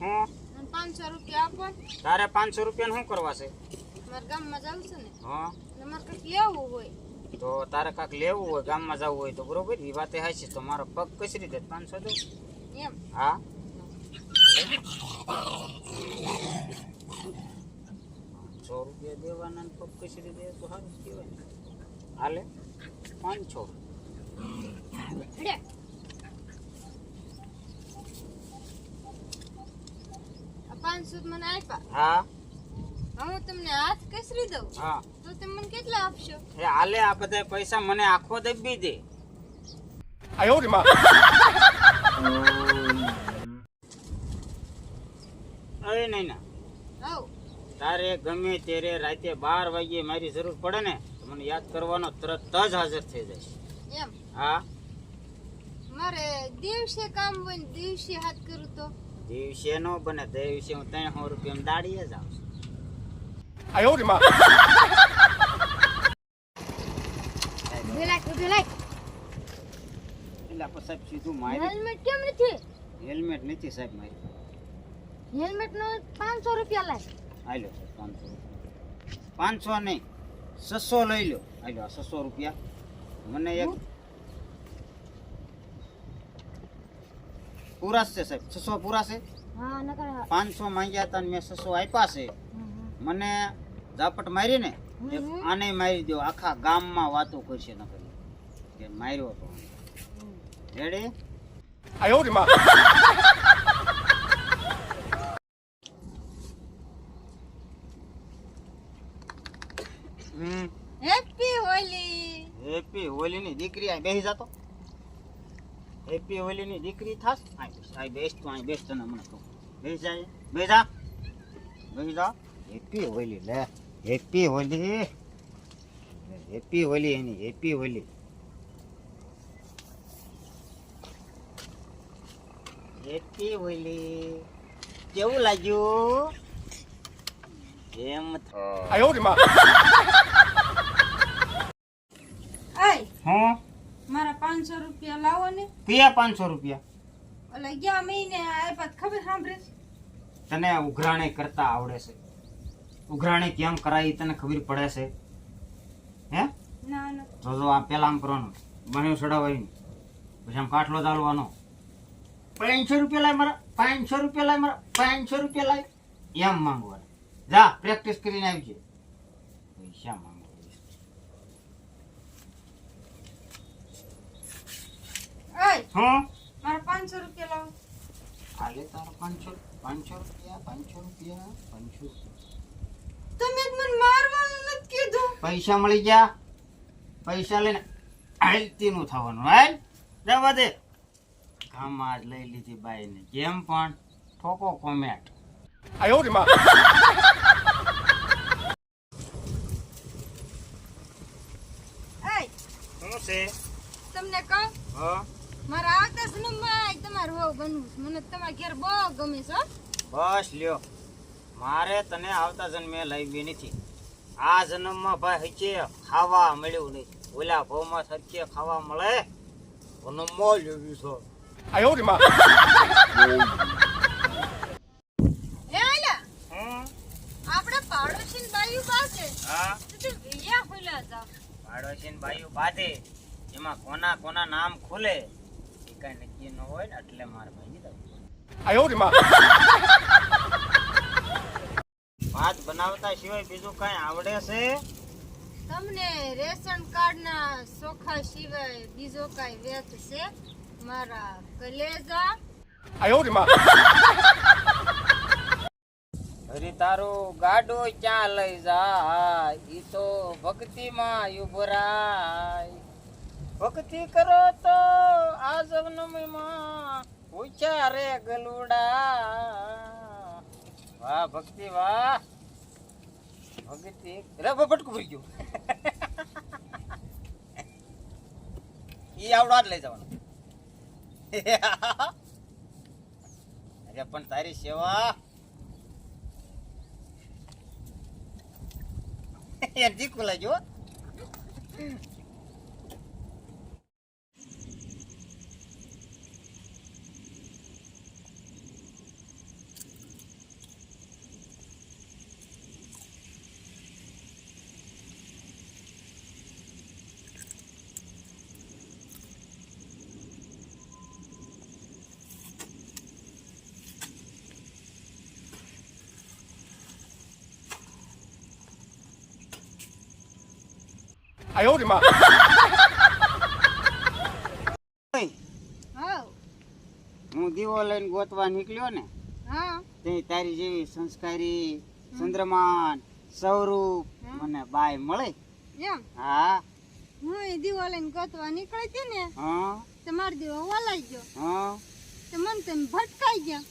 હું 500 રૂપિયા આપો. તારે 500 રૂપિયા શું કરવા છે? મારા ગામમાં જાવું છે ને. હા એટલે મારે કંઈક લેવું હોય. તો તારે કાંક લેવું હોય, ગામમાં જવું હોય તો બરોબર, એ વાતે હાચી. તો મારો પગ કઈ રીતે 500 દઉં? એમ હા 100 રૂપિયા દેવાના ને પગ કઈ રીતે તો સારું જ કહેવાય ને. હાલે 500. લે. આ 500 મને આપ્યા. હા હું તમને હાથ કસરી દઉં હા તો તમે મને કેટલા આપશો? એ હાલે, આ બધા પૈસા મને આખો દબી દે. આયો રે માં. અરે નહીં ના, હઉ તારે ગમે ત્યારે રાતે 12 વાગ્યે મારી જરૂર પડે ને તો મને યાદ કરવાનો, તરત જ હાજર થઈ જઈશ. એમ હા મારે દિવસે કામ હોય ને દિવસે હાથ કરું તો દિવસે નો બને, દિવસે હું 300 રૂપિયા દાડીએ જાઉં છું. આયો રે માં. ભેલાક એટલે પછી સીધું મારી હેલ્મેટ કેમ નથી? હેલ્મેટ નથી સાહેબ મારી. હેલ્મેટ નો 500 રૂપિયા લાય. હાલો 500 રૂપિયા. 500 નહીં, 600 લઈ લો. હાલો 600 રૂપિયા મને એક પૂરા છે સાહેબ, 600 પૂરા છે. હા નકર 500 માંગ્યા હતા ને મેં 600 આપ્યા છે. મને ઝાપટ મારી ને એક આને મારી દો, આખા ગામમાં વાતો કરશે ન કરી કે માર્યો તો. રેડી? આયો રે માં. હેપી હોલી. હેપી હોલી ની દીકરી આ બેસી જાતો. હેપી હોલી ની દીકરી થાસ. આ બેસ તું, આ બેસ, તને મને કહું. બેસ જાય, બેસા, બેસી જા. હેપી હોલી લે, હેપી હોલી, હેપી હોલી એની, હેપી હોલી. હેપી હોલી કેવું લાગ્યું? એમ આયો રે માં. આય હું મારા 500 રૂપિયા લાવો ને. પીયા 500 રૂપિયા. એટલે ગયા મહિને આપ્યા ખબર સાંભળે? તને ઉઘરાણી કરતા આવડે છે? ઉઘરાણી કેમ કરાય એ તને ખબર પડે છે? હે ના ના જો આ પેલા આમ કરવાનું, બન્યું ચડાવવાનું, પછી આમ કાટલો ચાલવાનો. 500 રૂપિયા લાય મારા, 500 રૂપિયા લાય મારા, 500 રૂપિયા લાય, એમ માંગવાનું. જા પ્રેક્ટિસ કરીને આવજે. પૈસા માંગવા આય હું મારા 500 રૂપિયા લાવો. હાલે તારો 500 રૂપિયા, 500 રૂપિયા, 500 રૂપિયા. તમે જ મને મારવાનું નથી કીધું. પૈસા મળી ગયા, પૈસા લઈને હાલતી નું થવાનું. હાલ જવા દે. ગામમાં જ લઈ લીધી બાઈ ને, કેમ પણ ઠોકો કોમેન્ટ. આયો રે માં. આય શું છે? તમને કહું હા મારા આવતા જન્મમાં તમારું હોવ બનવું છે. મને તમારા ઘેર બહુ ગમે છે હો. બસ લ્યો, મારે તને આવતા જન્મે લાવી નથી. આ જન્મમાં ભાઈ હચે ખાવા મળ્યું નહીં. ઓલા ભાવમાં સરખે ખાવા મળે જન્મમાં લેવી છે. આયો રે માં. એ આલા હમ આપણે પાડોશી બાયું પાસે હા તો વિયા ખોલ્યા જાવ. પાડોશી ને બાયું બાંધે, એમાં કોના કોના નામ ખુલે એ કઈ નક્કી ન હોય ને, એટલે મારે ભાઈ આયો રે માં. ભાત બનાવતા સિવાય બીજું કઈ આવડે છે? તમને રેશન કાર્ડ ના ચોખા સિવાય બીજો કઈ વેત છે? મારા કલેજા આયો રે માં. હરી તારું ગાડો ક્યાં લઈ જાય, ઈ તો ભક્તિ માં ઉભરાય. ભક્તિ કરો તો આ જન્મમાં પૂછ્યા રે ગલુડા. વાહ ભક્તિ વાહ, ભક્તિ રે ભટકું ભરી ગયું. ઈ આવડો જ લઈ જવાનો. અરે પણ તારી સેવા જીકુ લાગ્યો. 哎呦我的妈！ ઓય, હાવ હું દીવો લઈને ગોતવા નીકળ્યો ને હા તે તારી જેવી સંસ્કારી ચંદ્રમાન સ્વરૂપ મને બાય મળે. એમ હા હું એ દીવો લઈને ગોતવા નીકળી હતી ને હા તે મારો દીવો વલાઈ ગયો હા તે મને તેમ ભટકાઈ ગયા